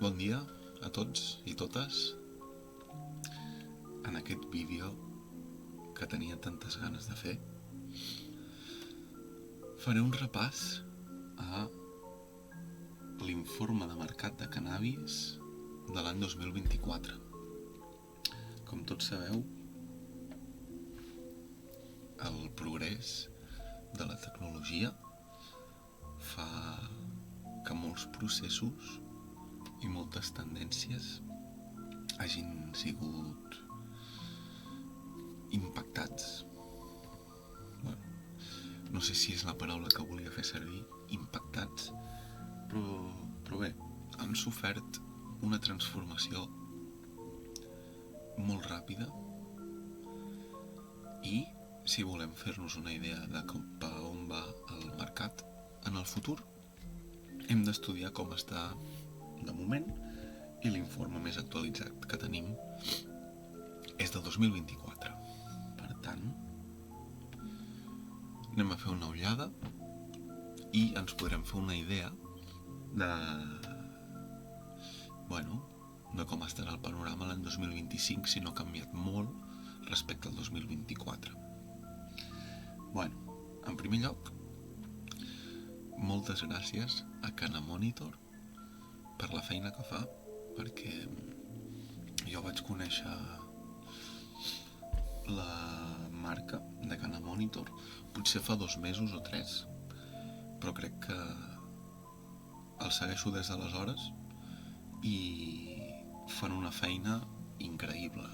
Bon dia a tots i totes. En aquest vídeo que tenia tantes ganes de fer, faré un repàs a l'informe de mercat de cannabis de l'any 2024. Com tots sabeu, el progrés de la tecnologia fa que molts processos i moltes tendències hagin sigut impactats. No sé si és la paraula que volia fer servir, impactats, però bé, han sofert una transformació molt ràpida i si volem fer-nos una idea de cap a on va el mercat en el futur, hem d'estudiar com està de moment i l'informe més actualitzat que tenim és del 2024. Per tant, anem a fer una ullada i ens podrem fer una idea de com estarà el panorama l'any 2025 si no ha canviat molt respecte al 2024. En primer lloc, moltes gràcies a Canamonitor per la feina que fa, perquè jo vaig conèixer la marca de Canamonitor potser fa 2 mesos o 3, però crec que el segueixo des d'aleshores i fan una feina increïble.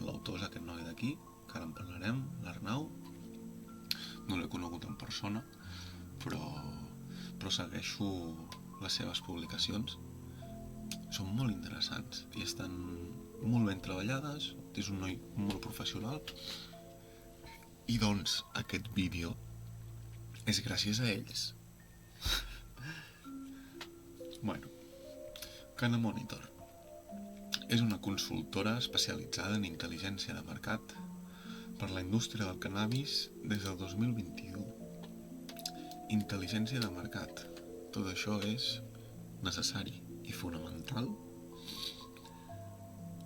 L'autor és aquest noi d'aquí, que ara en parlarem, l'Arnau. No l'he conegut en persona, però segueixo les seves publicacions. Són molt interessants i estan molt ben treballades. És un noi molt professional i doncs aquest vídeo és gràcies a ells. Canamonitor és una consultora especialitzada en intel·ligència de mercat per la indústria del cannabis des del 2021. Intel·ligència de mercat. Tot això és necessari i fonamental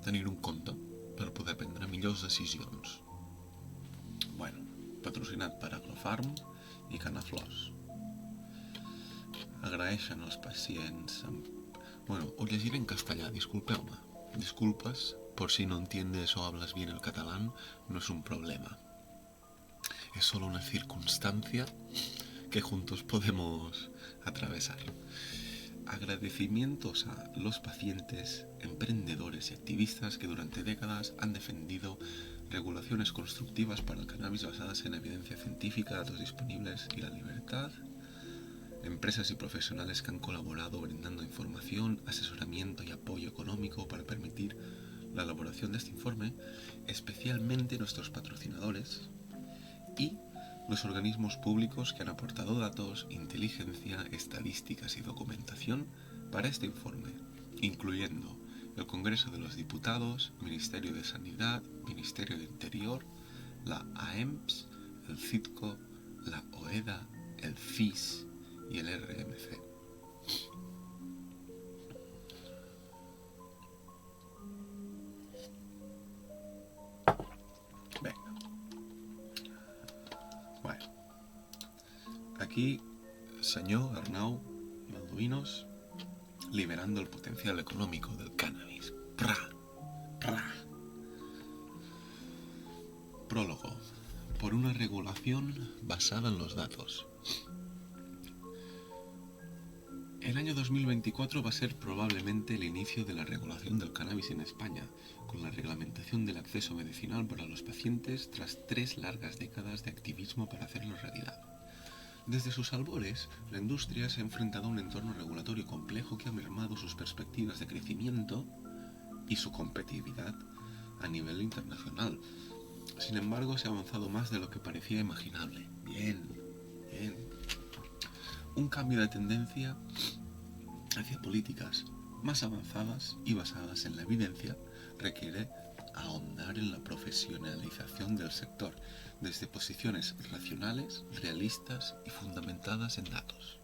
tenir-ho en compte per poder prendre millors decisions. Patrocinat per Agrofarm i Canaflors. Agraeixen als pacients... Ho llegiré en castellà, disculpeu-me. Disculpas por si no entiendes o hablas bien el catalán, no es un problema. Es solo una circunstancia que juntos podemos atravesar. Agradecimientos a los pacientes, emprendedores y activistas que durante décadas han defendido regulaciones constructivas para el cannabis basadas en evidencia científica, datos disponibles y la libertad. Empresas y profesionales que han colaborado brindando información, asesoramiento y apoyo económico para permitir la elaboración de este informe, especialmente nuestros patrocinadores y los organismos públicos que han aportado datos, inteligencia, estadísticas y documentación para este informe, incluyendo el Congreso de los Diputados, Ministerio de Sanidad, Ministerio de Interior, la AEMS, el CITCO, la OEDA, el CIS y el RMC. Aquí, señor Arnau Baldovinos, liberando el potencial económico del cannabis. Prólogo. Por una regulación basada en los datos. El año 2024 va a ser probablemente el inicio de la regulación del cannabis en España, con la reglamentación del acceso medicinal para los pacientes tras 3 largas décadas de activismo para hacerlo realidad. Desde sus albores, la industria se ha enfrentado a un entorno regulatorio complejo que ha mermado sus perspectivas de crecimiento y su competitividad a nivel internacional. Sin embargo, se ha avanzado más de lo que parecía imaginable. Bien. Un cambio de tendencia hacia políticas más avanzadas y basadas en la evidencia requiere ahondar en la profesionalización del sector, desde posiciones racionales, realistas y fundamentadas en datos.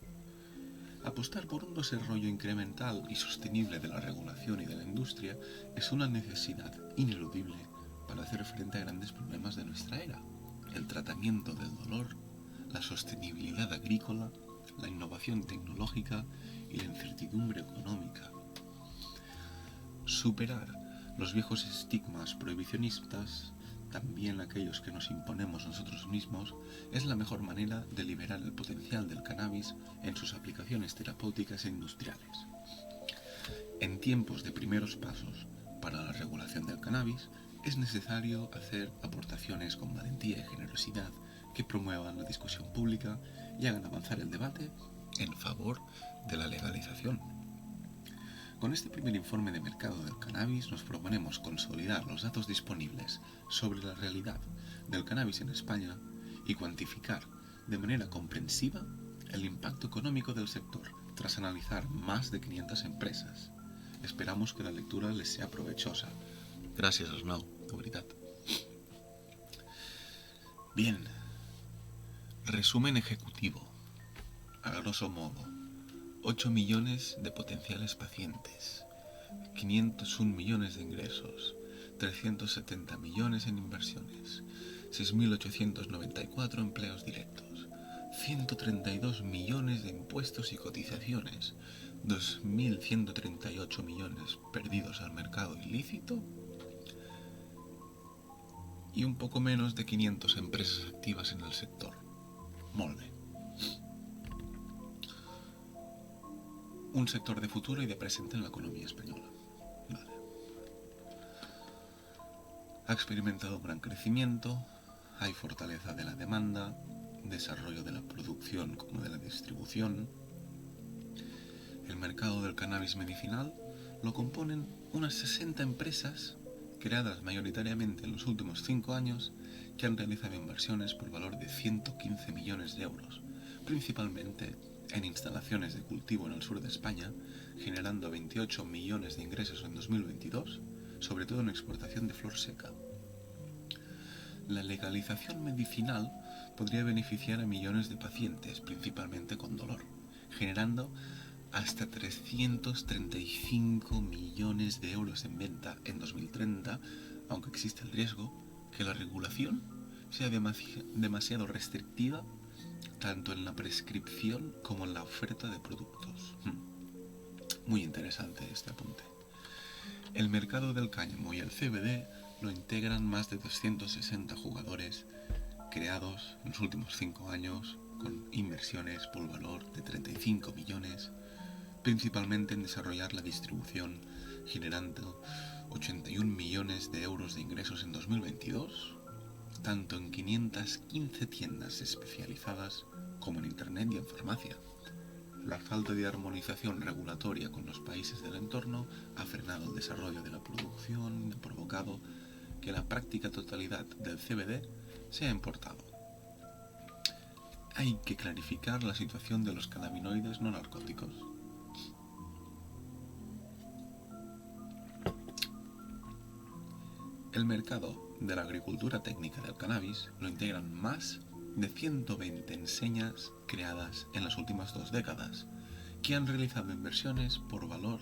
Apostar por un desarrollo incremental y sostenible de la regulación y de la industria es una necesidad ineludible para hacer frente a grandes problemas de nuestra era: el tratamiento del dolor, la sostenibilidad agrícola, la innovación tecnológica y la incertidumbre económica. Superar los viejos estigmas prohibicionistas, también aquellos que nos imponemos nosotros mismos, es la mejor manera de liberar el potencial del cannabis en sus aplicaciones terapéuticas e industriales. En tiempos de primeros pasos para la regulación del cannabis, es necesario hacer aportaciones con valentía y generosidad que promuevan la discusión pública y hagan avanzar el debate en favor de la legalización. Con este primer informe de mercado del cannabis nos proponemos consolidar los datos disponibles sobre la realidad del cannabis en España y cuantificar de manera comprensiva el impacto económico del sector tras analizar más de 500 empresas. Esperamos que la lectura les sea provechosa. Gracias, Arnau, de veritat. Bien, resumen ejecutivo. A grosso modo: 8 millones de potenciales pacientes, 501 millones de ingresos, 370 millones en inversiones, 6.894 empleos directos, 132 millones de impuestos y cotizaciones, 2.138 millones perdidos al mercado ilícito y un poco menos de 500 empresas activas en el sector. Molt bé. Un sector de futuro y de presente en la economía española. Vale. Ha experimentado un gran crecimiento, hay fortaleza de la demanda, desarrollo de la producción como de la distribución. El mercado del cannabis medicinal lo componen unas 60 empresas creadas mayoritariamente en los últimos 5 años que han realizado inversiones por valor de 115 millones de euros, principalmente en instalaciones de cultivo en el sur de España, generando 28 millones de ingresos en 2022, sobre todo en exportación de flor seca. La legalización medicinal podría beneficiar a millones de pacientes, principalmente con dolor, generando hasta 335 millones de euros en venta en 2030, aunque existe el riesgo que la regulación sea demasiado restrictiva tanto en la prescripción como en la oferta de productos. Muy interesante este apunte. El mercado del cáñamo y el CBD lo integran más de 260 jugadores creados en los últimos 5 años con inversiones por valor de 35 millones, principalmente en desarrollar la distribución, generando 81 millones de euros de ingresos en 2022, tanto en 515 tiendas especializadas como en Internet y en farmacia. La falta de armonización regulatoria con los países del entorno ha frenado el desarrollo de la producción y ha provocado que la práctica totalidad del CBD sea importado. Hay que clarificar la situación de los cannabinoides no narcóticos. El mercado de la agricultura técnica del cannabis lo integran más de 120 enseñas creadas en las últimas 2 décadas, que han realizado inversiones por valor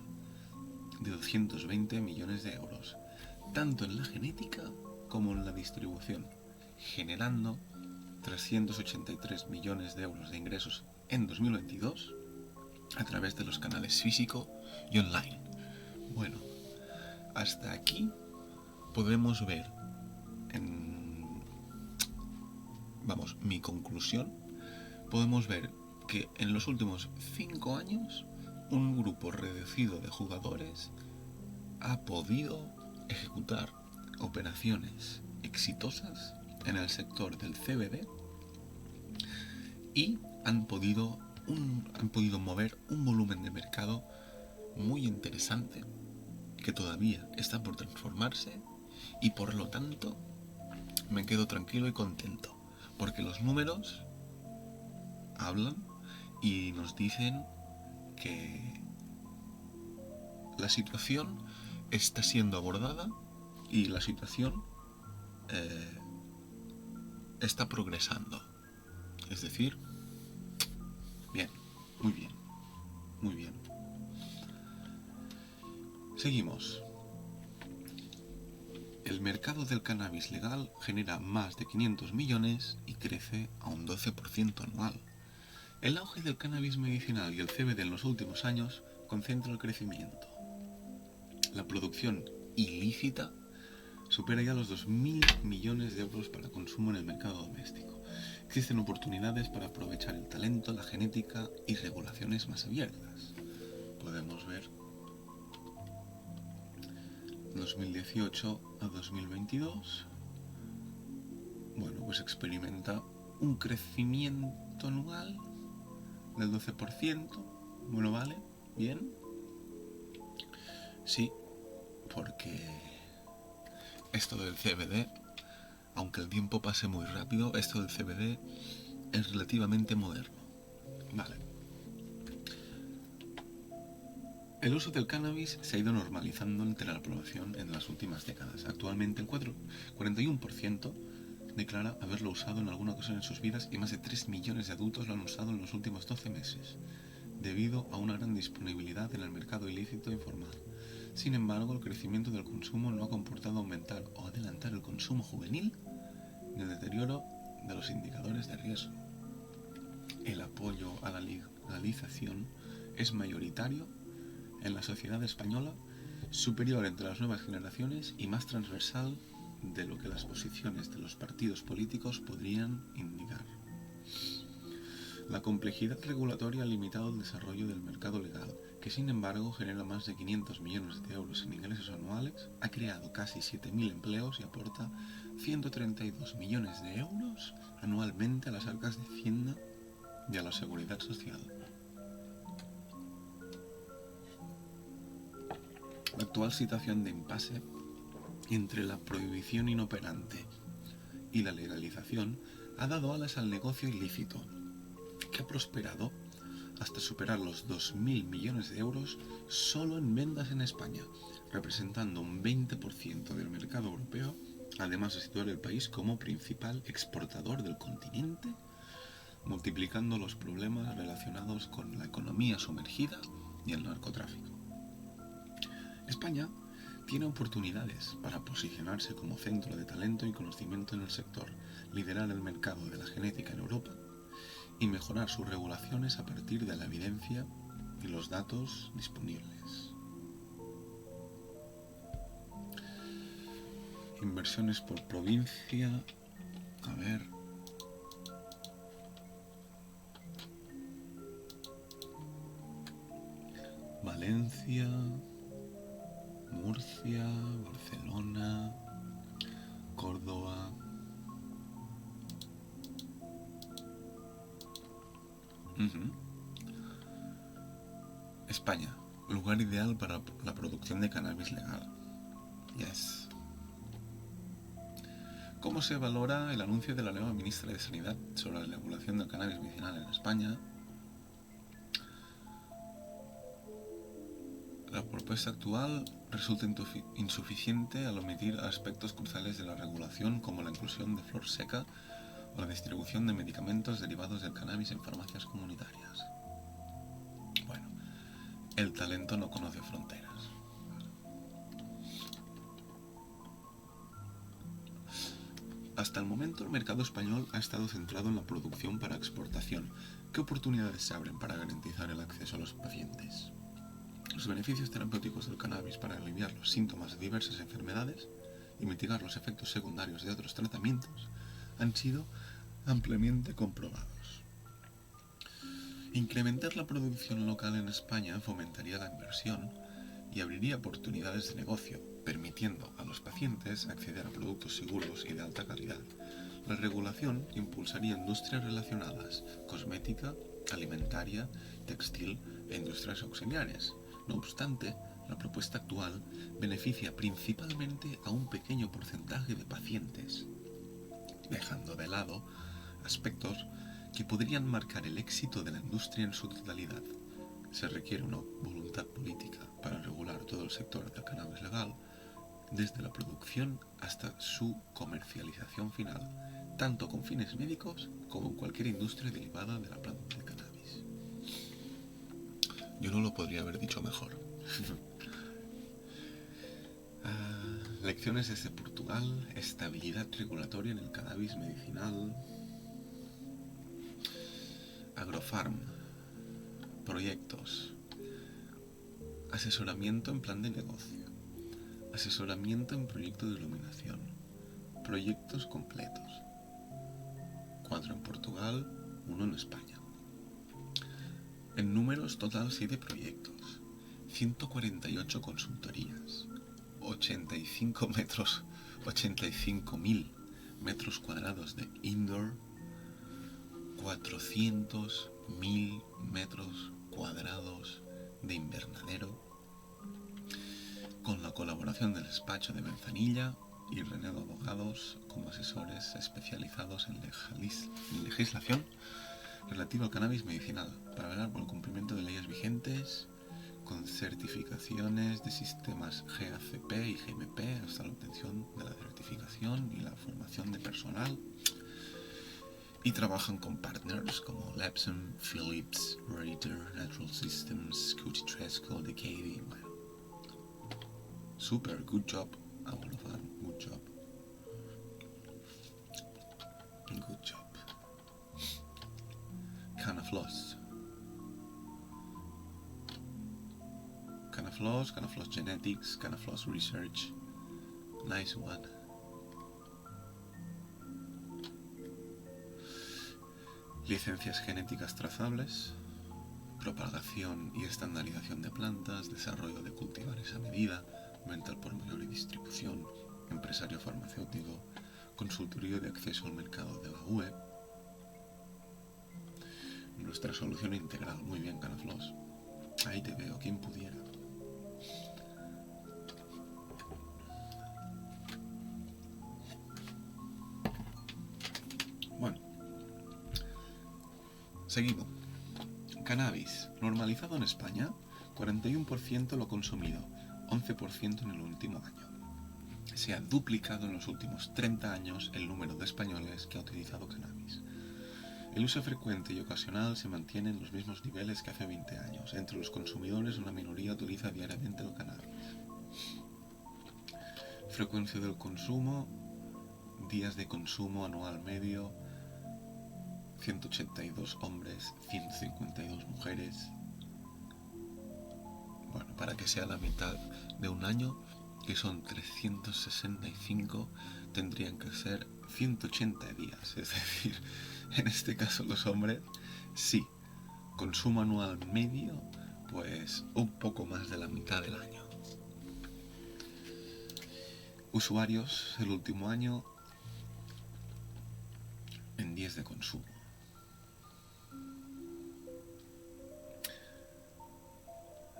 de 220 millones de euros, tanto en la genética como en la distribución, generando 383 millones de euros de ingresos en 2022 a través de los canales físico y online. Bueno, hasta aquí podemos ver mi conclusión. Podemos ver que en los últimos 5 años un grupo reducido de jugadores ha podido ejecutar operaciones exitosas en el sector del CBD y han podido mover un volumen de mercado muy interesante que todavía está por transformarse, y por lo tanto me quedo tranquilo y contento porque los números hablan y nos dicen que la situación está siendo abordada y la situación está progresando. Es decir, bien, muy bien. Seguimos. El mercado del cannabis legal genera más de 500 millones y crece a un 12% anual. El auge del cannabis medicinal y el CBD en los últimos años concentra el crecimiento. La producción ilícita supera ya los 2.000 millones de euros para consumo en el mercado doméstico. Existen oportunidades para aprovechar el talento, la genética y regulaciones más abiertas. Podemos ver 2018 a 2022. Bueno, pues experimenta un crecimiento anual del 12%. Bueno, vale, bien. Sí, porque esto del CBD, aunque el tiempo pase muy rápido, esto del CBD es relativamente moderno. Vale. El uso del cannabis se ha ido normalizando entre la población en las últimas décadas. Actualmente el 41% declara haberlo usado en alguna ocasión en sus vidas y más de 3 millones de adultos lo han usado en los últimos 12 meses, debido a una gran disponibilidad en el mercado ilícito informal. Sin embargo, el crecimiento del consumo no ha comportado aumentar o adelantar el consumo juvenil ni el deterioro de los indicadores de riesgo. El apoyo a la legalización es mayoritario en la sociedad española, superior entre las nuevas generaciones y más transversal de lo que las posiciones de los partidos políticos podrían indicar. La complejidad regulatoria ha limitado el desarrollo del mercado legal, que sin embargo genera más de 500 millones de euros en ingresos anuales, ha creado casi 7.000 empleos y aporta 132 millones de euros anualmente a las arcas de Hacienda y a la Seguridad Social. La actual situación de impasse entre la prohibición inoperante y la legalización ha dado alas al negocio ilícito, que ha prosperado hasta superar los 2.000 millones de euros solo en ventas en España, representando un 20% del mercado europeo, además de situar el país como principal exportador del continente, multiplicando los problemas relacionados con la economía sumergida y el narcotráfico. España tiene oportunidades para posicionarse como centro de talento y conocimiento en el sector, liderar el mercado de la genética en Europa y mejorar sus regulaciones a partir de la evidencia y los datos disponibles. Inversiones por provincia. A ver. Valencia, Murcia, Barcelona, Córdoba. España, lugar ideal para la producción de cannabis legal. Yes. ¿Cómo se valora el anuncio de la nueva ministra de Sanidad sobre la regulación del cannabis medicinal en España? La propuesta actual resulta insuficiente al omitir aspectos cruciales de la regulación como la inclusión de flor seca o la distribución de medicamentos derivados del cannabis en farmacias comunitarias. Bueno, el talento no conoce fronteras. Hasta el momento el mercado español ha estado centrado en la producción para exportación. ¿Qué oportunidades se abren para garantizar el acceso a los pacientes? Los beneficios terapéuticos del cannabis para aliviar los síntomas de diversas enfermedades y mitigar los efectos secundarios de otros tratamientos han sido ampliamente comprobados. Incrementar la producción local en España fomentaría la inversión y abriría oportunidades de negocio, permitiendo a los pacientes acceder a productos seguros y de alta calidad. La regulación impulsaría industrias relacionadas, cosmética, alimentaria, textil e industrias auxiliares. No obstante, la propuesta actual beneficia principalmente a un pequeño porcentaje de pacientes, dejando de lado aspectos que podrían marcar el éxito de la industria en su totalidad. Se requiere una voluntad política para regular todo el sector del cannabis legal, desde la producción hasta su comercialización final, tanto con fines médicos como en cualquier industria derivada de la planta de cannabis. Yo no lo podría haber dicho mejor. Lecciones desde Portugal, estabilidad regulatoria en el cannabis medicinal. Agrofarm, proyectos, asesoramiento en plan de negocio, asesoramiento en proyecto de iluminación, proyectos completos, 4 en Portugal, 1 en España. En números total 7 proyectos, 148 consultorías, 85.000 metros cuadrados de indoor, 400.000 metros cuadrados de invernadero, con la colaboración del despacho de Benzanilla y Renedo Abogados como asesores especializados en legislación relativa al cannabis medicinal para velar por el cumplimiento de leyes vigentes, con certificaciones de sistemas GACP y GMP hasta la obtención de la certificación y la formación de personal. Y trabajan con partners como Lepson, Philips, Reuter, Natural Systems, Scooty Tresco, Decade. Bueno, super good job, Agrofarm, good job. Good job. Canafloss. Canafloss Genetics, Canafloss Research. Nice one. Licencias genéticas trazables, propagación y estandarización de plantas, desarrollo de cultivares a medida, venta al por mayor y distribución, empresario farmacéutico, consultoría de acceso al mercado de la UE. Nuestra solución integral, muy bien, Canafloss. Ahí te veo, quien pudiera. Bueno, seguido. Cannabis, normalizado en España, 41% lo consumido, 11% en el último año. Se ha duplicado en los últimos 30 años el número de españoles que ha utilizado cannabis. El uso frecuente y ocasional se mantiene en los mismos niveles que hace 20 años. Entre los consumidores, una minoría utiliza diariamente el cannabis. Frecuencia del consumo, días de consumo anual medio, 182 hombres, 152 mujeres. Bueno, para que sea la mitad de un año, que son 365, tendrían que ser 180 días. Es decir, en este caso los hombres, sí, consumo anual medio, pues un poco más de la mitad del año. Usuarios el último año en días de consumo.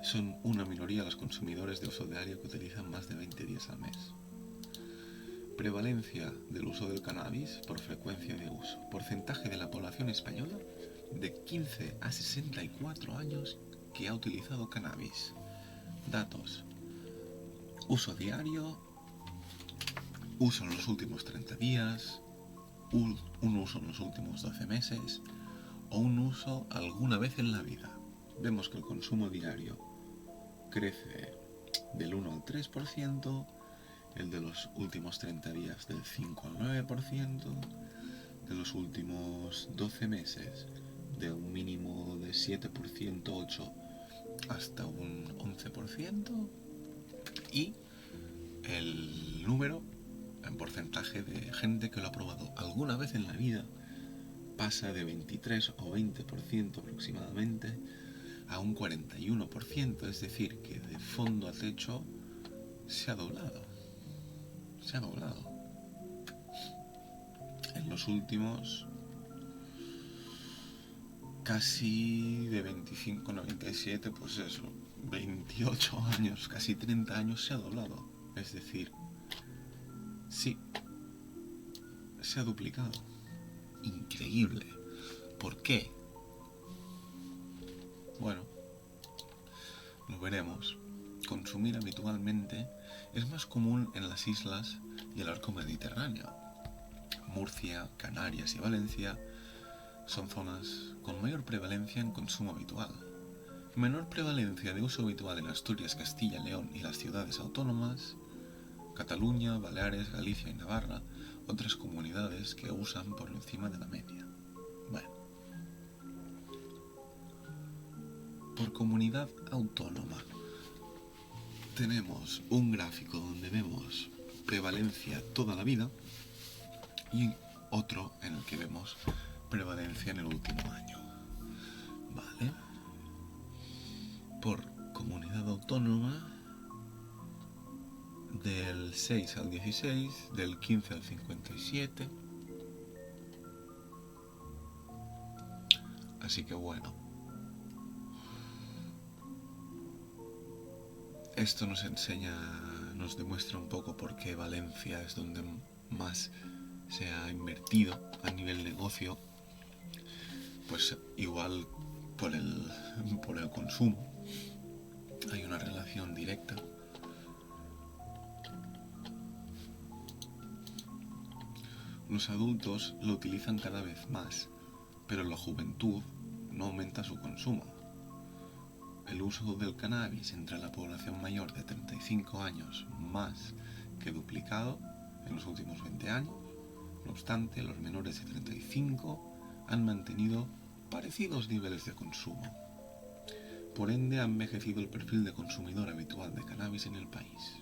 Son una minoría los consumidores de uso diario que utilizan más de 20 días al mes. Prevalencia del uso del cannabis por frecuencia de uso. Porcentaje de la población española de 15 a 64 años que ha utilizado cannabis. Datos. Uso diario, uso en los últimos 30 días, un uso en los últimos 12 meses o un uso alguna vez en la vida. Vemos que el consumo diario crece del 1 al 3%, el de los últimos 30 días del 5 al 9%, de los últimos 12 meses de un mínimo de 7%, 8% hasta un 11%, y el número en porcentaje de gente que lo ha probado alguna vez en la vida pasa de 23 o 20% aproximadamente a un 41%, es decir, que de fondo a techo se ha doblado. Se ha doblado. En los últimos casi de 25 a 97, pues eso, 28 años, casi 30 años se ha doblado. Es decir, sí, se ha duplicado. Increíble. ¿Por qué? Bueno, lo veremos. Consumir habitualmente es más común en las islas y el arco mediterráneo. Murcia, Canarias y Valencia son zonas con mayor prevalencia en consumo habitual. Menor prevalencia de uso habitual en Asturias, Castilla, León y las ciudades autónomas. Cataluña, Baleares, Galicia y Navarra, otras comunidades que usan por encima de la media. Bueno, por comunidad autónoma tenemos un gráfico donde vemos prevalencia toda la vida y otro en el que vemos prevalencia en el último año. Vale. Por comunidad autónoma, del 6 al 16, del 15 al 57. Así que bueno, esto nos demuestra un poco por qué Valencia es donde más se ha invertido a nivel negocio, pues igual por el consumo. Hay una relación directa. Los adultos lo utilizan cada vez más, pero la juventud no aumenta su consumo. El uso del cannabis entre la población mayor de 35 años más que duplicado en los últimos 20 años. No obstante, los menores de 35 han mantenido parecidos niveles de consumo. Por ende, ha envejecido el perfil de consumidor habitual de cannabis en el país.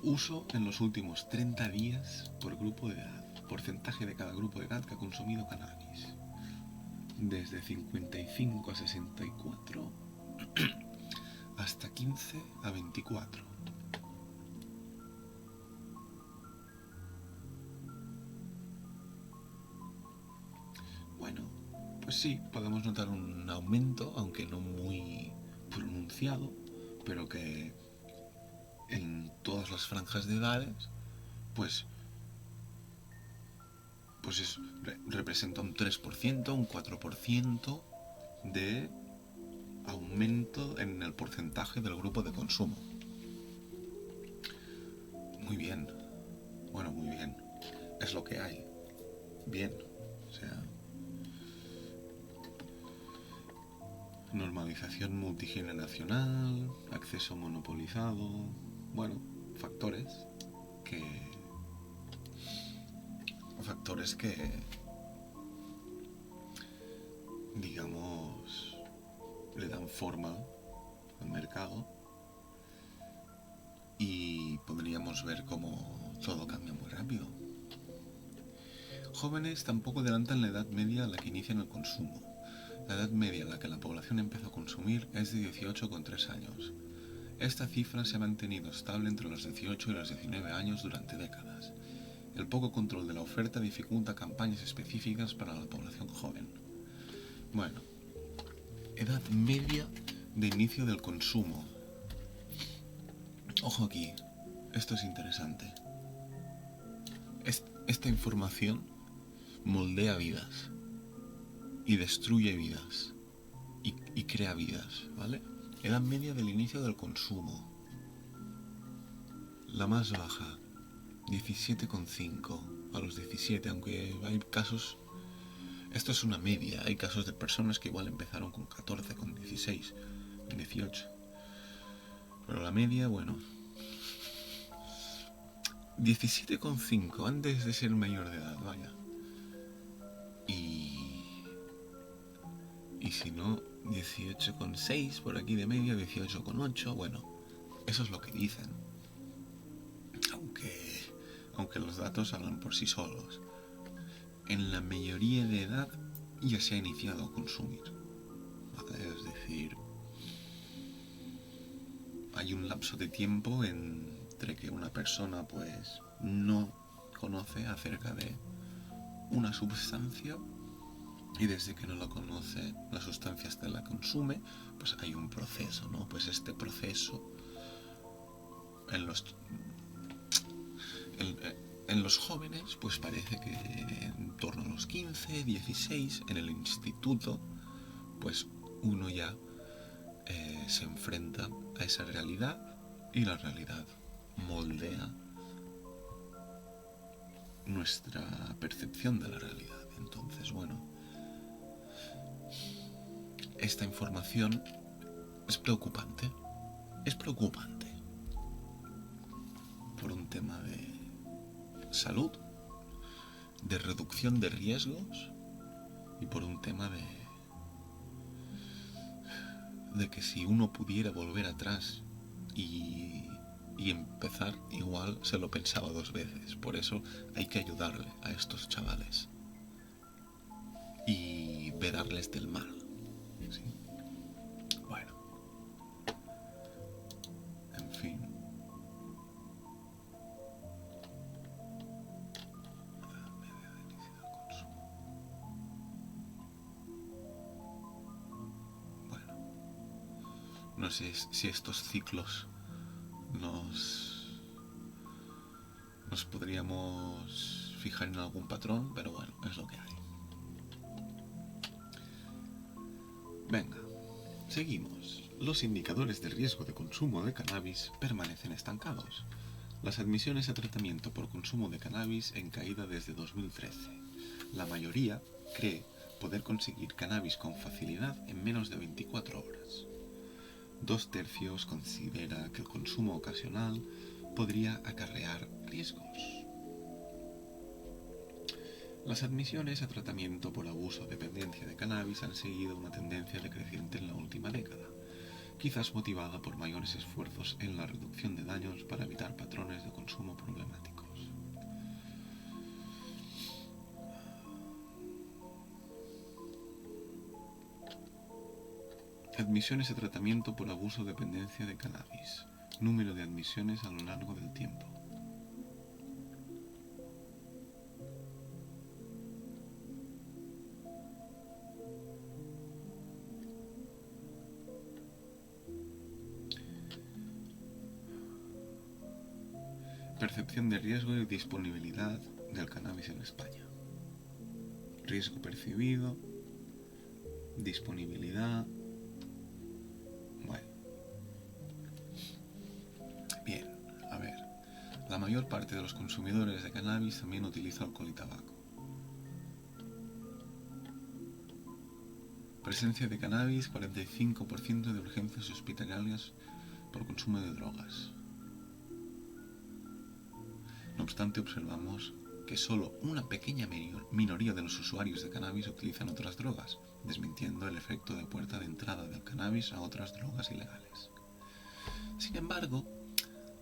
Uso en los últimos 30 días por grupo de edad. Porcentaje de cada grupo de edad que ha consumido cannabis. Desde 55 a 64 hasta 15 a 24. Bueno, pues sí, podemos notar un aumento, aunque no muy pronunciado, pero que en todas las franjas de edades, pues representa un 3%, un 4% de aumento en el porcentaje del grupo de consumo. Muy bien. Bueno, muy bien. Es lo que hay. Bien. O sea, normalización multigeneracional, acceso monopolizado, bueno, factores que digamos le dan forma al mercado y podríamos ver cómo todo cambia muy rápido. Jóvenes tampoco adelantan la edad media a la que inician el consumo. La edad media a la que la población empezó a consumir es de 18,3 años. Esta cifra se ha mantenido estable entre los 18 y los 19 años durante décadas. El poco control de la oferta dificulta campañas específicas para la población joven. Bueno, edad media de inicio del consumo. Ojo aquí, esto es interesante. Esta información moldea vidas y destruye vidas y crea vidas, ¿vale? Edad media del inicio del consumo. La más baja, 17,5 a los 17, aunque hay casos, esto es una media, hay casos de personas que igual empezaron con 14, con 16, con 18. Pero la media, bueno, 17,5 antes de ser mayor de edad, vaya. Y si no, 18,6 por aquí de media, 18,8, bueno, eso es lo que dicen. Aunque los datos hablan por sí solos. En la mayoría de edad ya se ha iniciado a consumir, ¿vale? Es decir, hay un lapso de tiempo entre que una persona pues no conoce acerca de una sustancia y desde que no la conoce, la sustancia hasta la consume, pues hay un proceso, ¿no? Pues este proceso en los jóvenes pues parece que en torno a los 15, 16 en el instituto pues uno ya se enfrenta a esa realidad y la realidad moldea nuestra percepción de la realidad. Entonces, bueno, esta información es preocupante. Es preocupante. por un tema de salud, de reducción de riesgos y por un tema de que si uno pudiera volver atrás y empezar, igual se lo pensaba 2 veces. Por eso hay que ayudarle a estos chavales y vedarles del mal, ¿sí? Bueno, en fin. Bueno, no sé si estos ciclos nos podríamos fijar en algún patrón, pero bueno, es lo que hay. Venga, seguimos. Los indicadores de riesgo de consumo de cannabis permanecen estancados. Las admisiones a tratamiento por consumo de cannabis en caída desde 2013. La mayoría cree poder conseguir cannabis con facilidad en menos de 24 horas. 2/3 considera que el consumo ocasional podría acarrear riesgos. Las admisiones a tratamiento por abuso o dependencia de cannabis han seguido una tendencia decreciente en la última década, quizás motivada por mayores esfuerzos en la reducción de daños para evitar patrones de consumo problemáticos. Admisiones a tratamiento por abuso o dependencia de cannabis. Número de admisiones a lo largo del tiempo. Percepción de riesgo y disponibilidad del cannabis en España. Riesgo percibido, disponibilidad. Bueno. Bien, a ver. La mayor parte de los consumidores de cannabis también utiliza alcohol y tabaco. Presencia de cannabis, 45% de urgencias hospitalarias por consumo de drogas. No obstante, observamos que solo una pequeña minoría de los usuarios de cannabis utilizan otras drogas, desmintiendo el efecto de puerta de entrada del cannabis a otras drogas ilegales. Sin embargo,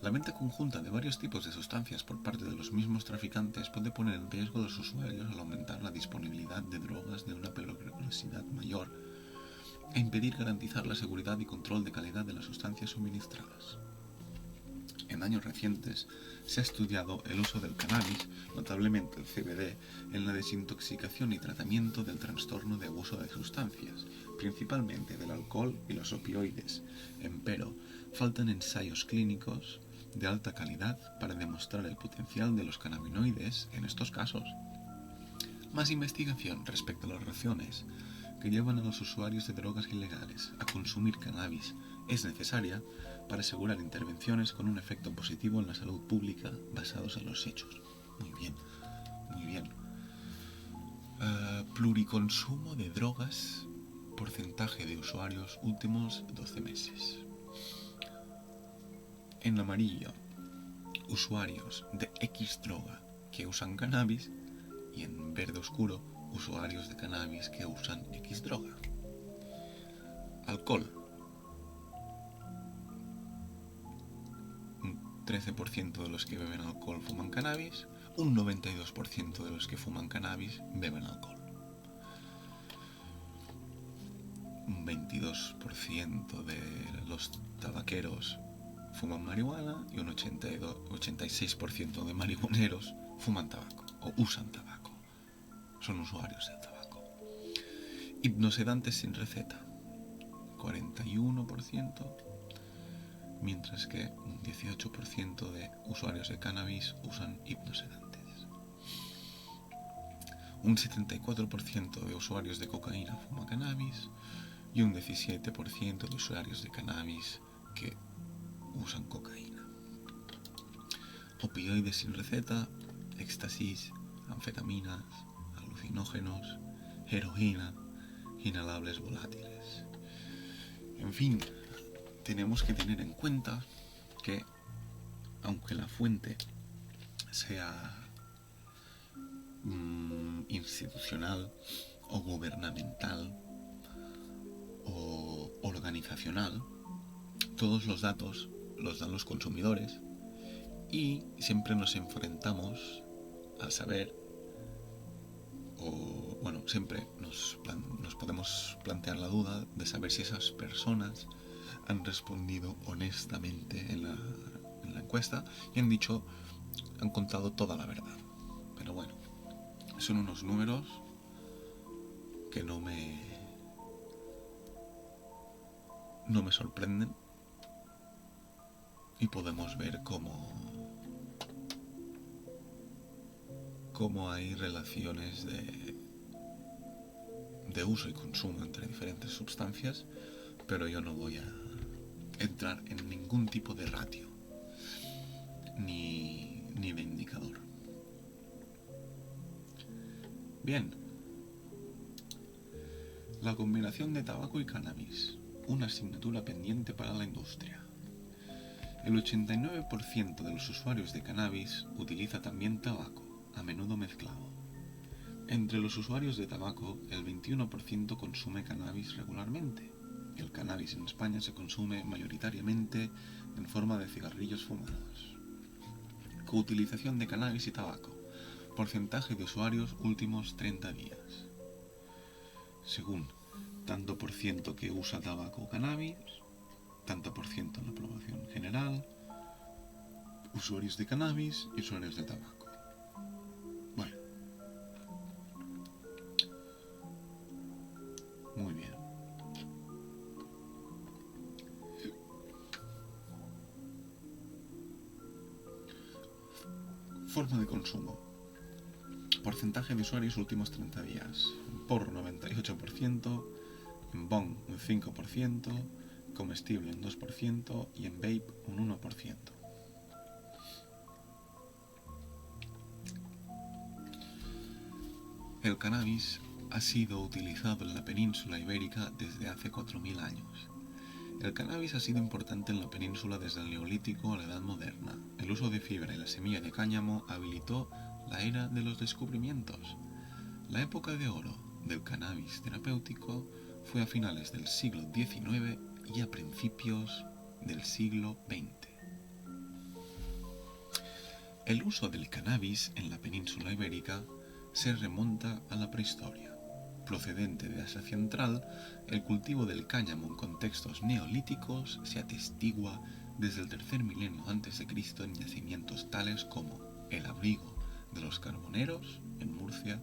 la venta conjunta de varios tipos de sustancias por parte de los mismos traficantes puede poner en riesgo a los usuarios al aumentar la disponibilidad de drogas de una peligrosidad mayor e impedir garantizar la seguridad y control de calidad de las sustancias suministradas. En años recientes se ha estudiado el uso del cannabis, notablemente el CBD, en la desintoxicación y tratamiento del trastorno de abuso de sustancias, principalmente del alcohol y los opioides. Empero, faltan ensayos clínicos de alta calidad para demostrar el potencial de los cannabinoides en estos casos. Más investigación respecto a las razones que llevan a los usuarios de drogas ilegales a consumir cannabis es necesaria para asegurar intervenciones con un efecto positivo en la salud pública basados en los hechos. Muy bien, muy bien. Pluriconsumo de drogas, porcentaje de usuarios últimos 12 meses. En amarillo, usuarios de X droga que usan cannabis, y en verde oscuro, usuarios de cannabis que usan X droga. Alcohol. Un 13% de los que beben alcohol fuman cannabis, un 92% de los que fuman cannabis beben alcohol. Un 22% de los tabaqueros fuman marihuana y un 86% de marihuaneros fuman tabaco o usan tabaco. Son usuarios del tabaco. Hipnosedantes sin receta, 41%, mientras que un 18% de usuarios de cannabis usan hipnosedantes. Un 74% de usuarios de cocaína fuma cannabis y un 17% de usuarios de cannabis que usan cocaína. Opioides sin receta, éxtasis, anfetaminas, alucinógenos, heroína, inhalables volátiles. En fin, tenemos que tener en cuenta que aunque la fuente sea institucional o gubernamental o organizacional, todos los datos los dan los consumidores y siempre nos enfrentamos a saber, o bueno, siempre nos podemos plantear la duda de saber si esas personas han respondido honestamente en la encuesta y han contado toda la verdad. Pero bueno, son unos números que no me sorprenden, y podemos ver cómo hay relaciones de uso y consumo entre diferentes sustancias, pero yo no voy a entrar en ningún tipo de ratio ni de indicador. Bien, la combinación de tabaco y cannabis, una asignatura pendiente para la industria. El 89% de los usuarios de cannabis utiliza también tabaco, a menudo mezclado. Entre los usuarios de tabaco, el 21% consume cannabis regularmente. El cannabis en España se consume mayoritariamente en forma de cigarrillos fumados. Coutilización de cannabis y tabaco. Porcentaje de usuarios últimos 30 días. Según tanto por ciento que usa tabaco o cannabis, tanto por ciento en la población general, usuarios de cannabis y usuarios de tabaco. Bueno, muy bien. Forma de consumo. Porcentaje de usuarios últimos 30 días. En porro 98%, en bong un 5%, comestible un 2% y en vape un 1%. El cannabis ha sido utilizado en la península ibérica desde hace 4.000 años. El cannabis ha sido importante en la península desde el Neolítico a la Edad Moderna. El uso de fibra y la semilla de cáñamo habilitó la era de los descubrimientos. La época de oro del cannabis terapéutico fue a finales del siglo XIX y a principios del siglo XX. El uso del cannabis en la península ibérica se remonta a la prehistoria. Procedente de Asia Central, el cultivo del cáñamo en contextos neolíticos se atestigua desde el tercer milenio a.C. en yacimientos tales como el Abrigo de los Carboneros, en Murcia,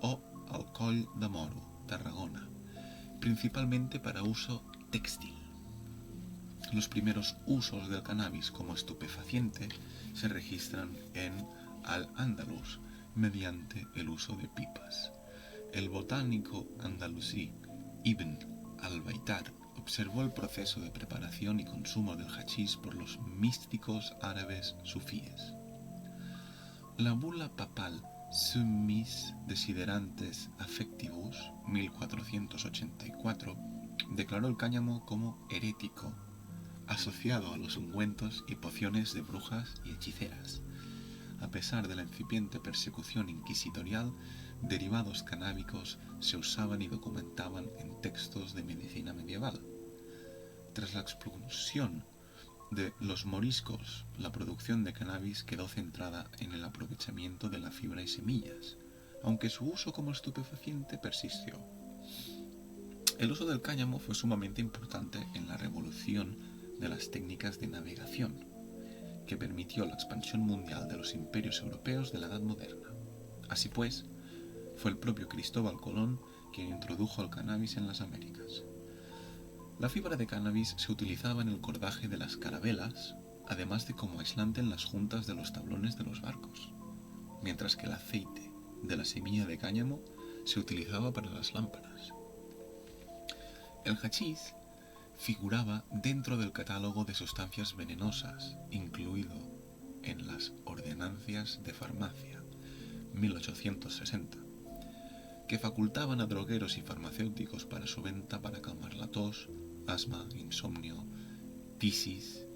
o Alcoll de Moro, Tarragona, principalmente para uso textil. Los primeros usos del cannabis como estupefaciente se registran en Al-Ándalus mediante el uso de pipas. El botánico andalusí Ibn al-Baitar observó el proceso de preparación y consumo del hachís por los místicos árabes sufíes. La bula papal Summis Desiderantes Affectivus 1484 declaró el cáñamo como herético, asociado a los ungüentos y pociones de brujas y hechiceras. A pesar de la incipiente persecución inquisitorial, derivados canábicos se usaban y documentaban en textos de medicina medieval. Tras la expulsión de los moriscos, la producción de cannabis quedó centrada en el aprovechamiento de la fibra y semillas, aunque su uso como estupefaciente persistió. El uso del cáñamo fue sumamente importante en la revolución de las técnicas de navegación, que permitió la expansión mundial de los imperios europeos de la Edad Moderna. Así pues, fue el propio Cristóbal Colón quien introdujo el cannabis en las Américas. La fibra de cannabis se utilizaba en el cordaje de las carabelas, además de como aislante en las juntas de los tablones de los barcos, mientras que el aceite de la semilla de cáñamo se utilizaba para las lámparas. El hachís figuraba dentro del catálogo de sustancias venenosas, incluido en las Ordenancias de Farmacia, 1860, que facultaban a drogueros y farmacéuticos para su venta para calmar la tos, asma, insomnio, tisis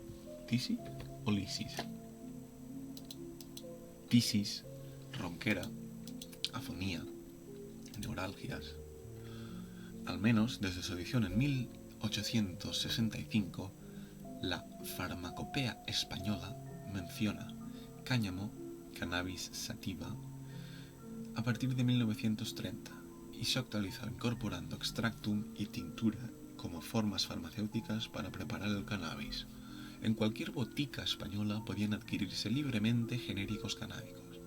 o lisis, tisis, ronquera, afonía, neuralgias. Al menos desde su edición en 1865, la Farmacopea española menciona cáñamo, cannabis sativa, a partir de 1930 y se actualizó incorporando extractum y tintura como formas farmacéuticas para preparar el cannabis. En cualquier botica española podían adquirirse libremente genéricos canábicos.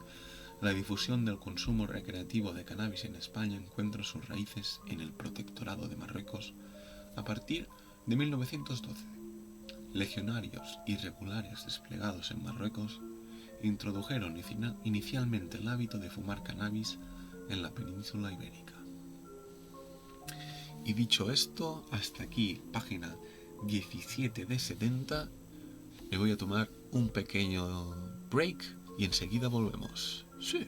La difusión del consumo recreativo de cannabis en España encuentra sus raíces en el Protectorado de Marruecos a partir de 1912. Legionarios irregulares desplegados en Marruecos introdujeron inicialmente el hábito de fumar cannabis en la península ibérica. Y dicho esto, hasta aquí, página 17 de 70. Me voy a tomar un pequeño break y enseguida volvemos. Sí.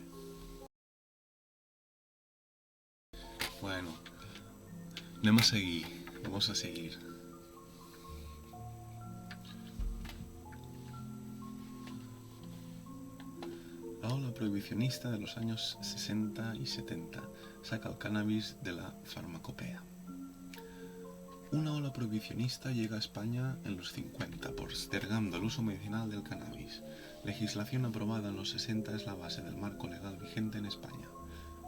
Bueno, vamos a seguir. La ola prohibicionista de los años 60 y 70 saca el cannabis de la farmacopea. Una ola prohibicionista llega a España en los 50, postergando el uso medicinal del cannabis. Legislación aprobada en los 60 es la base del marco legal vigente en España.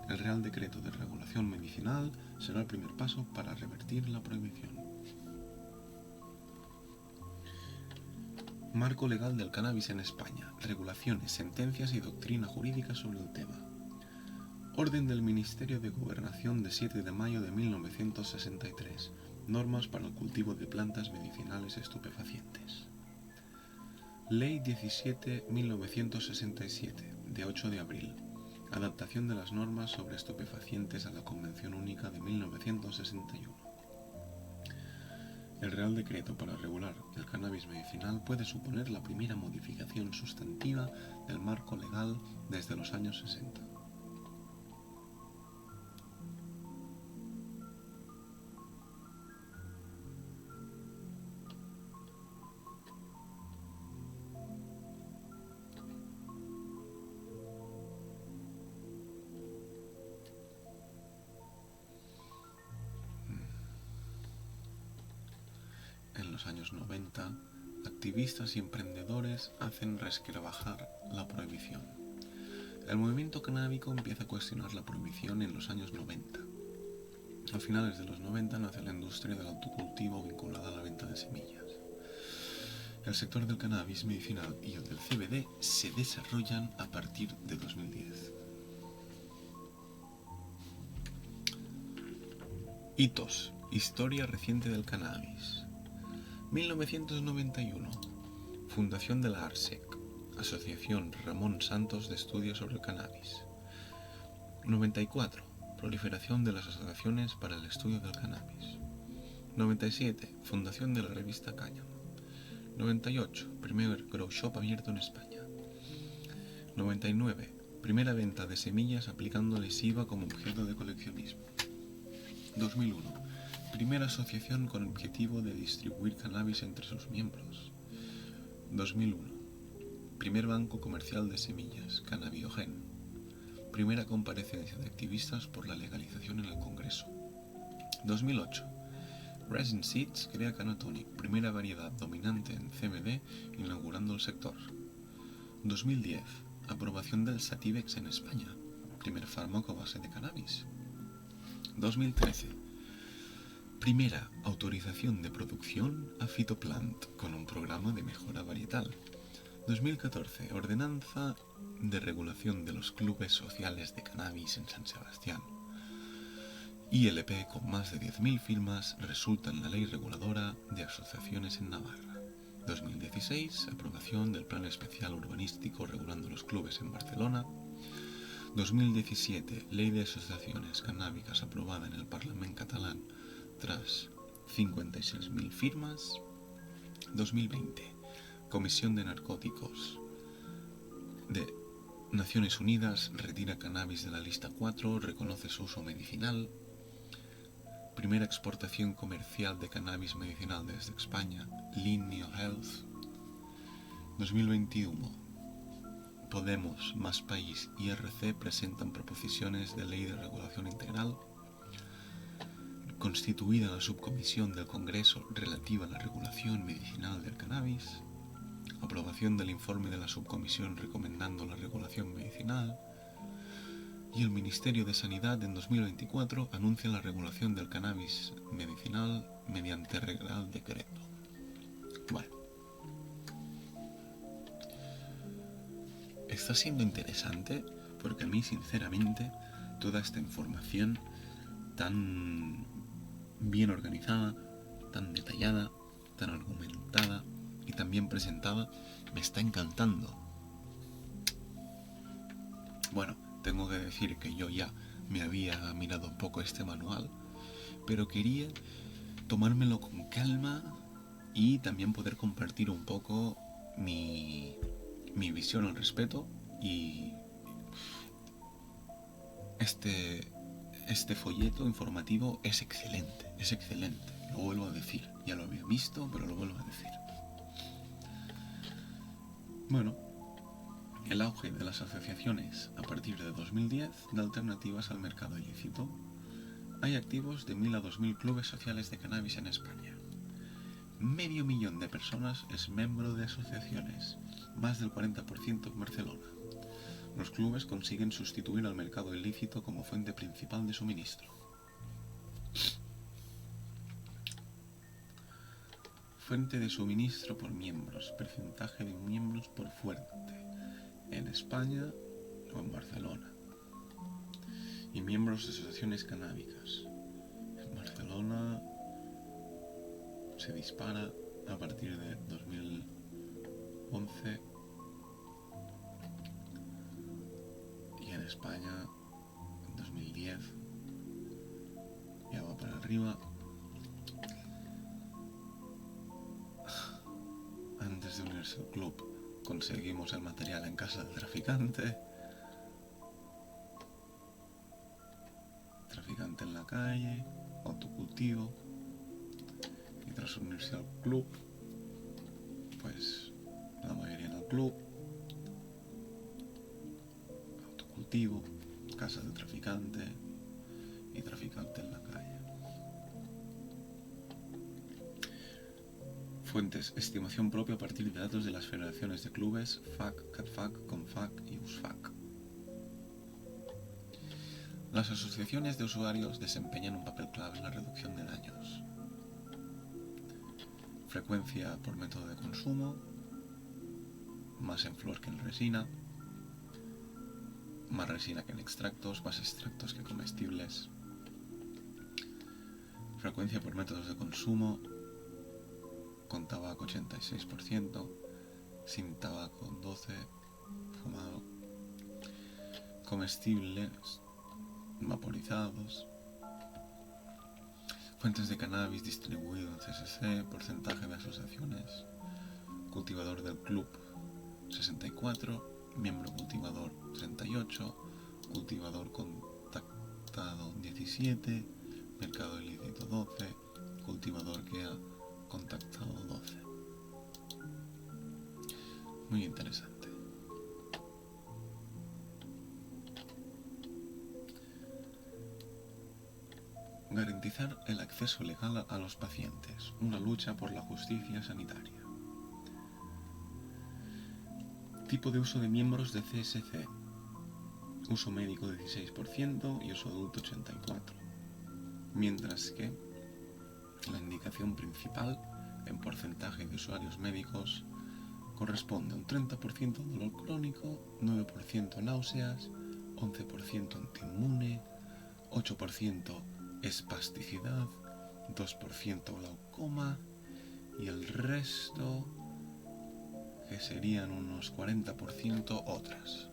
El Real Decreto de Regulación Medicinal será el primer paso para revertir la prohibición. Marco legal del cannabis en España. Regulaciones, sentencias y doctrina jurídica sobre el tema. Orden del Ministerio de Gobernación de 7 de mayo de 1963. Normas para el cultivo de plantas medicinales estupefacientes. Ley 17-1967, de 8 de abril. Adaptación de las normas sobre estupefacientes a la Convención Única de 1961. El Real Decreto para regular el cannabis medicinal puede suponer la primera modificación sustantiva del marco legal desde los años 60. En los años 90, activistas y emprendedores hacen resquebrajar la prohibición. El movimiento canábico empieza a cuestionar la prohibición en los años 90. A finales de los 90 nace la industria del autocultivo vinculada a la venta de semillas. El sector del cannabis medicinal y el del CBD se desarrollan a partir de 2010. Hitos. Historia reciente del cannabis. 1991. Fundación de la ARSEC, Asociación Ramón Santos de Estudios sobre el Cannabis. 94. Proliferación de las asociaciones para el estudio del cannabis. 97. Fundación de la revista Cáñamo. 98. Primer grow shop abierto en España. 99. Primera venta de semillas aplicando lesiva como objeto de coleccionismo. 2001. Primera asociación con objetivo de distribuir cannabis entre sus miembros. 2001. Primer banco comercial de semillas, Cannabiogen. Primera comparecencia de activistas por la legalización en el Congreso. 2008. Resin Seeds crea Canatonic, primera variedad dominante en CBD, inaugurando el sector. 2010. Aprobación del Sativex en España, primer fármaco a base de cannabis. 2013. Primera autorización de producción a Phytoplant con un programa de mejora varietal. 2014. Ordenanza de regulación de los clubes sociales de cannabis en San Sebastián. ILP con más de 10.000 firmas resulta en la ley reguladora de asociaciones en Navarra. 2016. Aprobación del Plan Especial Urbanístico regulando los clubes en Barcelona. 2017. Ley de asociaciones canábicas aprobada en el Parlament catalán tras 56.000 firmas. 2020. Comisión de Narcóticos de Naciones Unidas retira cannabis de la lista 4, reconoce su uso medicinal. Primera exportación comercial de cannabis medicinal desde España, Linneo Health. 2021. Podemos, Más País y RC presentan proposiciones de ley de regulación integral. Constituida la subcomisión del Congreso relativa a la regulación medicinal del cannabis. Aprobación del informe de la subcomisión recomendando la regulación medicinal. Y el Ministerio de Sanidad en 2024 anuncia la regulación del cannabis medicinal mediante Real Decreto. Bueno, está siendo interesante porque a mí, sinceramente, toda esta información tan bien organizada, tan detallada, tan argumentada y tan bien presentada, me está encantando. Bueno, tengo que decir que yo ya me había mirado un poco este manual, pero quería tomármelo con calma y también poder compartir un poco mi visión al respecto. Y este folleto informativo es excelente, lo vuelvo a decir. Ya lo había visto, pero lo vuelvo a decir. Bueno, el auge de las asociaciones a partir de 2010 de alternativas al mercado ilícito. Hay activos de 1000 a 2000 clubes sociales de cannabis en España. 500.000 de personas es miembro de asociaciones, más del 40% en Barcelona. Los clubes consiguen sustituir al mercado ilícito como fuente principal de suministro. Fuente de suministro por miembros, porcentaje de miembros por fuente, en España o en Barcelona. Y miembros de asociaciones canábicas. En Barcelona se dispara a partir de 2011 y en España en 2010 ya va para arriba. Antes de unirse al club conseguimos el material en casa del traficante en la calle, autocultivo, y tras unirse al club, pues la mayoría en el club, autocultivo, casa de traficante y traficante en la calle. Fuentes: estimación propia a partir de datos de las federaciones de clubes FAC, CATFAC, CONFAC y USFAC. Las asociaciones de usuarios desempeñan un papel clave en la reducción de daños. Frecuencia por método de consumo, más en flor que en resina, más resina que en extractos, más extractos que comestibles. Frecuencia por métodos de consumo, con tabaco 86%, sin tabaco 12%, fumado. Comestibles vaporizados. Fuentes de cannabis distribuido en CSC, porcentaje de asociaciones. Cultivador del club 64, miembro cultivador 38, cultivador contactado 17, mercado ilícito 12, cultivador que ha contactado 12. Muy interesante. Garantizar el acceso legal a los pacientes, una lucha por la justicia sanitaria. Tipo de uso de miembros de CSC. Uso médico 16% y uso adulto 84%. Mientras que la indicación principal en porcentaje de usuarios médicos corresponde a un 30% dolor crónico, 9% náuseas, 11% antiinmune, 8% espasticidad, 2% glaucoma y el resto, que serían unos 40%, otras.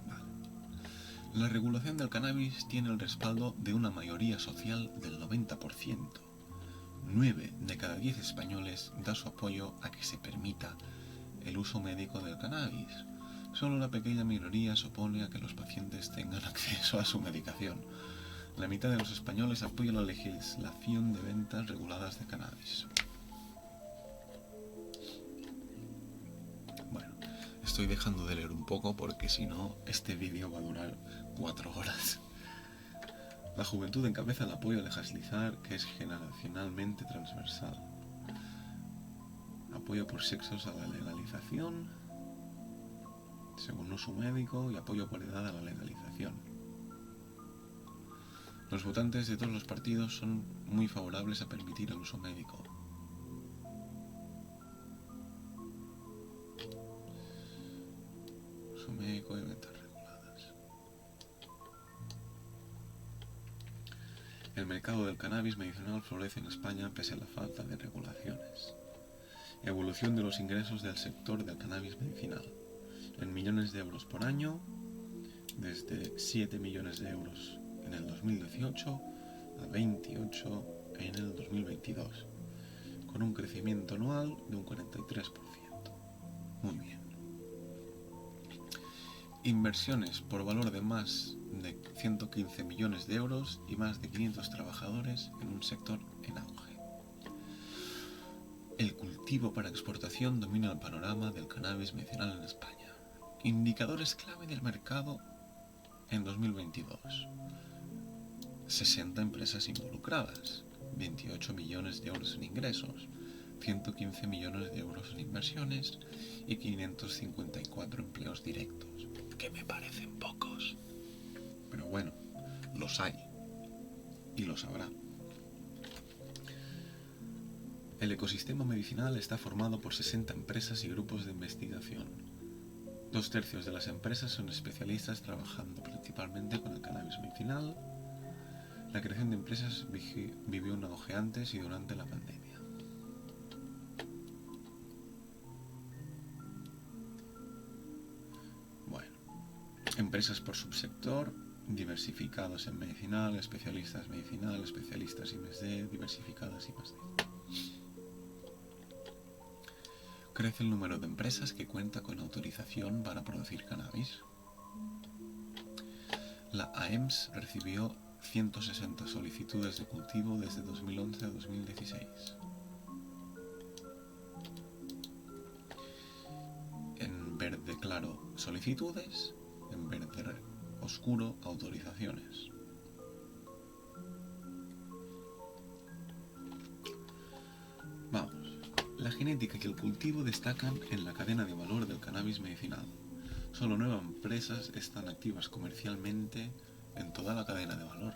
Vale. La regulación del cannabis tiene el respaldo de una mayoría social del 90%. 9 de cada 10 españoles da su apoyo a que se permita el uso médico del cannabis. Solo la pequeña minoría se opone a que los pacientes tengan acceso a su medicación. La mitad de los españoles apoya la legislación de ventas reguladas de cannabis. Bueno, estoy dejando de leer un poco porque si no, este vídeo va a durar 4 horas. La juventud encabeza el apoyo a legalizar, que es generacionalmente transversal. Apoyo por sexos a la legalización, según uso médico, y apoyo por edad a la legalización. Los votantes de todos los partidos son muy favorables a permitir el uso médico. Uso médico y ventas reguladas. El mercado del cannabis medicinal florece en España pese a la falta de regulaciones. Evolución de los ingresos del sector del cannabis medicinal. En millones de euros por año, desde 7 millones de euros en el 2018 a 28 en el 2022, con un crecimiento anual de un 43%. Muy bien. Inversiones por valor de más de 115 millones de euros y más de 500 trabajadores en un sector en auge. El cultivo para exportación domina el panorama del cannabis medicinal en España. Indicadores clave del mercado en 2022. 60 empresas involucradas, 28 millones de euros en ingresos, 115 millones de euros en inversiones y 554 empleos directos, que me parecen pocos. Pero bueno, los hay y los habrá. El ecosistema medicinal está formado por 60 empresas y grupos de investigación. 2/3 de las empresas son especialistas trabajando principalmente con el cannabis medicinal. La creación de empresas vivió un auge antes y durante la pandemia. Bueno, empresas por subsector, diversificados en medicinal, especialistas medicinal, especialistas I+D, diversificadas I+D. Crece el número de empresas que cuenta con autorización para producir cannabis. La AEMS recibió 160 solicitudes de cultivo desde 2011 a 2016. En verde claro, solicitudes; en verde oscuro, autorizaciones. Vamos. La genética y el cultivo destacan en la cadena de valor del cannabis medicinal. Solo 9 empresas están activas comercialmente en toda la cadena de valor.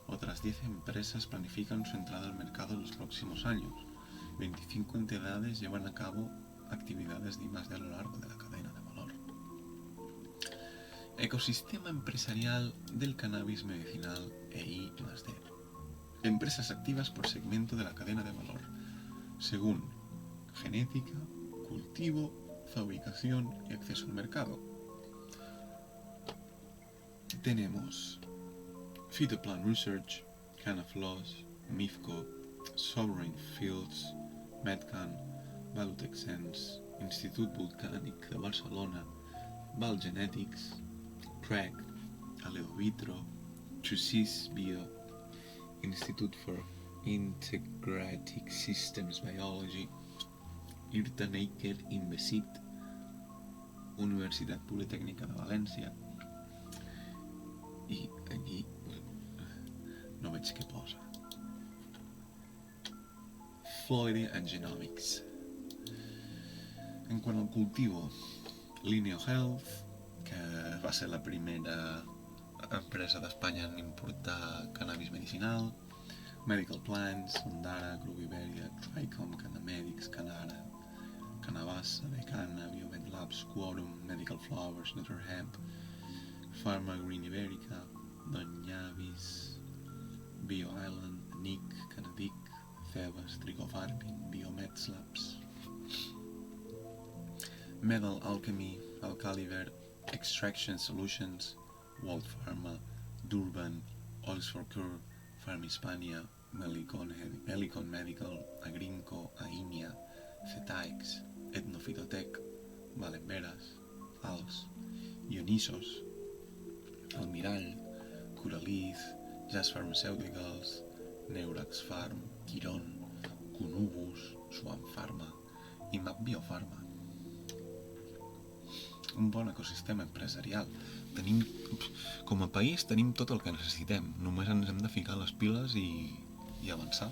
Otras 10 empresas planifican su entrada al mercado en los próximos años. 25 entidades llevan a cabo actividades de I+D a lo largo de la cadena de valor. Ecosistema empresarial del cannabis medicinal e I+D. Empresas activas por segmento de la cadena de valor, según genética, cultivo, fabricación y acceso al mercado. Tenemos Phytoplant Research, Canafloss, MIFCO, Sovereign Fields, Medcan, Valutexens, Institut Volcànic de Barcelona, Val Genetics, CREC, Aleovitro, Chusys Bio, Institute for Integrated Systems Biology, IRTA Naker Invesit, Universitat Politécnica de València, i aquí no veig què posa. Floidy and Genomics. En quant al cultivo, Lineo Health, que va ser la primera empresa d'Espanya en importar cannabis medicinal, Medical Plants, Sondara, Grup Iberia, Tricom, Canamedics, Canara, Canavasa, Becana, Biomed Labs, Quorum, Medical Flowers, NutriHemp, Pharma Green Iberica, Donyavis, BioIsland, NIC, Canadic, Cebas, Trigofarming, Biomeds Labs, Metal Alchemy, Alcaliver, Extraction Solutions, World Pharma, Durban, Oils for Cure, Pharma Hispania, Melicon Medical, Agrinco, Ainia, Cetaix, Etnofitotec, Valenveras, Als, Ionisos, Almiral, Curaliz, Jazz Pharmaceuticals, Neurax Pharm, Quiron, Cunubus, Swan Pharma i Map Biopharma. un bon ecosistema empresarial. Com a país tenim tot el que necessitem, només ens hem de ficar les piles i avançar.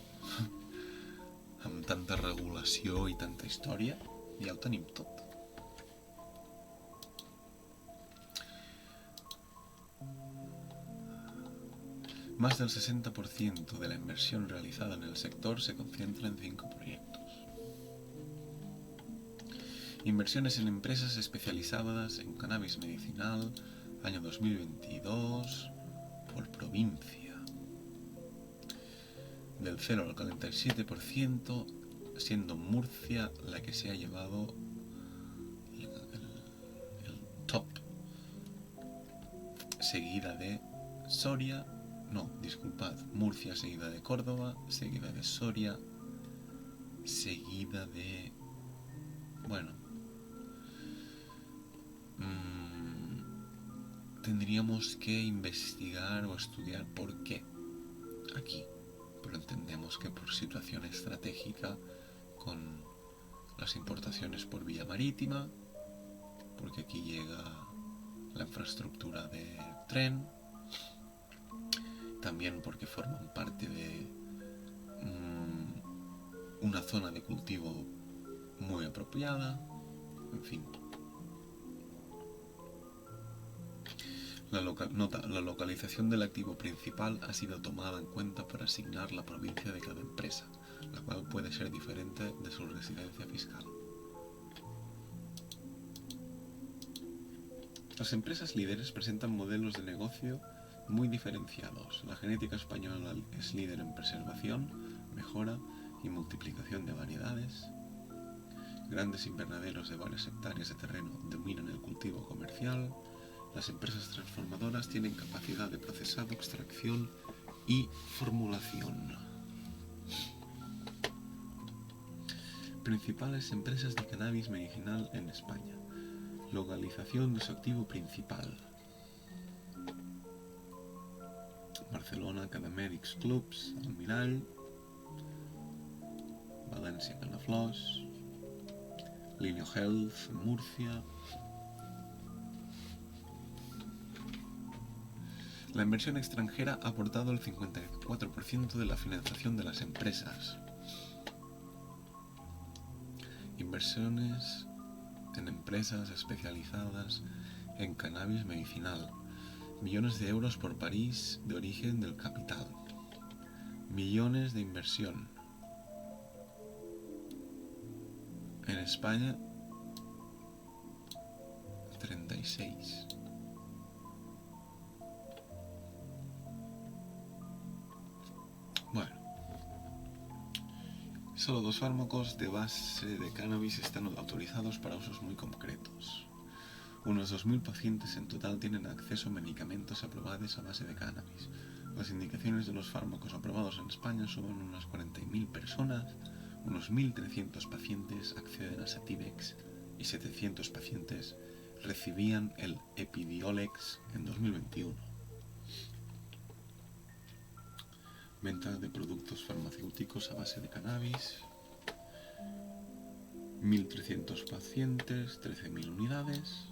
Amb tanta regulació i tanta història, ja ho tenim tot. Más del 60% de la inversión realizada en el sector se concentra en 5 proyectos. Inversiones en empresas especializadas en cannabis medicinal, año 2022, por provincia. Del 0 al 47%, siendo Murcia la que se ha llevado el top, seguida de Soria, Murcia seguida de Córdoba, seguida de Soria, seguida de... tendríamos que investigar o estudiar por qué aquí, pero entendemos que por situación estratégica con las importaciones por vía marítima, porque aquí llega la infraestructura de tren, también porque forman parte de una zona de cultivo muy apropiada, en fin. La localización del activo principal ha sido tomada en cuenta para asignar la provincia de cada empresa, la cual puede ser diferente de su residencia fiscal. Las empresas líderes presentan modelos de negocio muy diferenciados. La genética española es líder en preservación, mejora y multiplicación de variedades. Grandes invernaderos de varias hectáreas de terreno dominan el cultivo comercial. Las empresas transformadoras tienen capacidad de procesado, extracción y formulación. Principales empresas de cannabis medicinal en España. Localización de su activo principal. Barcelona, Cadamedics Clubs, Almirall, València, Canaflors, Linio Health, Murcia. La inversión extranjera ha aportado el 54% de la financiación de las empresas. Inversiones en empresas especializadas en cannabis medicinal. Millones de euros por París de origen del capital. Millones de inversión. En España, 36. Bueno, solo 2 fármacos de base de cannabis están autorizados para usos muy concretos. Unos 2.000 pacientes en total tienen acceso a medicamentos aprobados a base de cannabis. Las indicaciones de los fármacos aprobados en España suman unas 40.000 personas, unos 1.300 pacientes acceden a Sativex y 700 pacientes recibían el Epidiolex en 2021. Venta de productos farmacéuticos a base de cannabis, 1.300 pacientes, 13.000 unidades,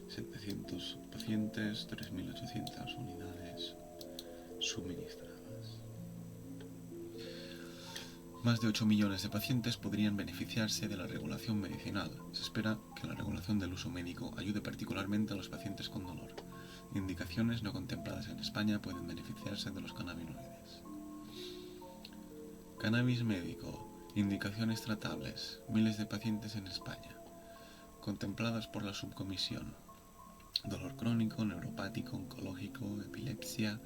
700 pacientes, 3.800 unidades suministradas. Más de 8 millones de pacientes podrían beneficiarse de la regulación medicinal. Se espera que la regulación del uso médico ayude particularmente a los pacientes con dolor. Indicaciones no contempladas en España pueden beneficiarse de los cannabinoides. Cannabis médico. Indicaciones tratables. Miles de pacientes en España. Contempladas por la subcomisión. Dolor crónico, neuropático, oncológico, epilepsia,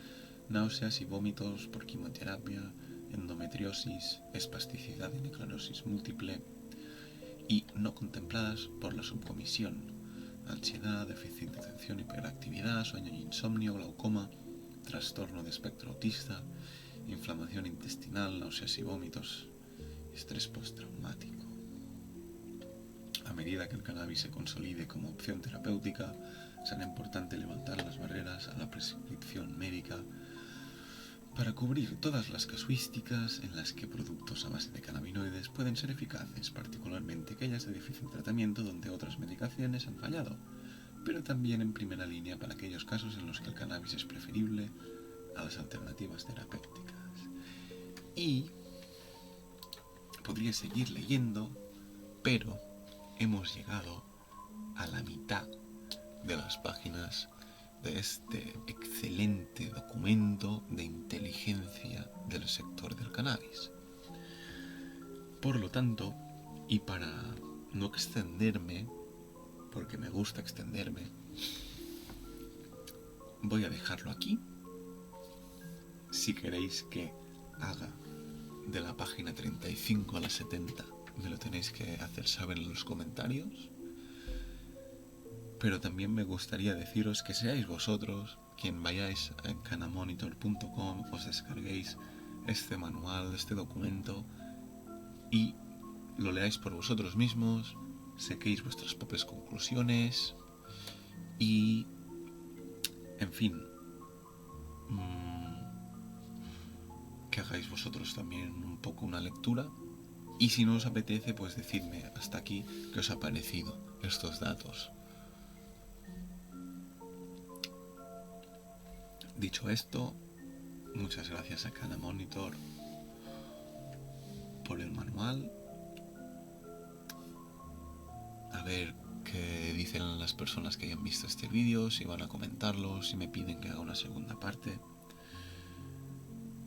náuseas y vómitos por quimioterapia, endometriosis, espasticidad y necrosis múltiple. Y no contempladas por la subcomisión. Ansiedad, déficit de atención, hiperactividad, sueño y insomnio, glaucoma, trastorno de espectro autista, inflamación intestinal, náuseas y vómitos, estrés postraumático. A medida que el cannabis se consolide como opción terapéutica, será importante levantar las barreras a la prescripción médica para cubrir todas las casuísticas en las que productos a base de cannabinoides pueden ser eficaces, particularmente aquellas de difícil tratamiento donde otras medicaciones han fallado, pero también en primera línea para aquellos casos en los que el cannabis es preferible a las alternativas terapéuticas. Y podría seguir leyendo, pero hemos llegado a la mitad de las páginas de este excelente documento de inteligencia del sector del cannabis. Por lo tanto, y para no extenderme, porque me gusta extenderme, voy a dejarlo aquí. Si queréis que haga de la página 35 a la 70, me lo tenéis que hacer saber en los comentarios. Pero también me gustaría deciros que seáis vosotros quien vayáis a canamonitor.com, os descarguéis este manual, este documento y lo leáis por vosotros mismos, saquéis vuestras propias conclusiones y, en fin, que hagáis vosotros también un poco una lectura. Y si no os apetece, pues decidme hasta aquí qué os ha parecido estos datos. Dicho esto, muchas gracias a Canamonitor por el manual. A ver qué dicen las personas que hayan visto este vídeo, si van a comentarlo, si me piden que haga una segunda parte.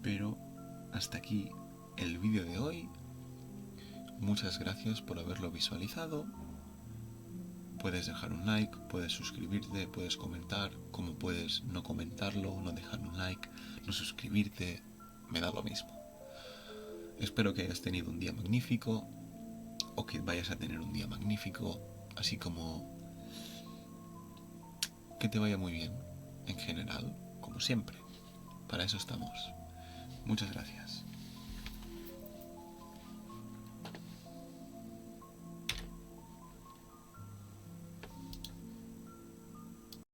Pero hasta aquí el vídeo de hoy. Muchas gracias por haberlo visualizado. Puedes dejar un like, puedes suscribirte, puedes comentar, como puedes no comentarlo, no dejar un like, no suscribirte, me da lo mismo. Espero que hayas tenido un día magnífico o que vayas a tener un día magnífico, así como que te vaya muy bien en general, como siempre. Para eso estamos. Muchas gracias.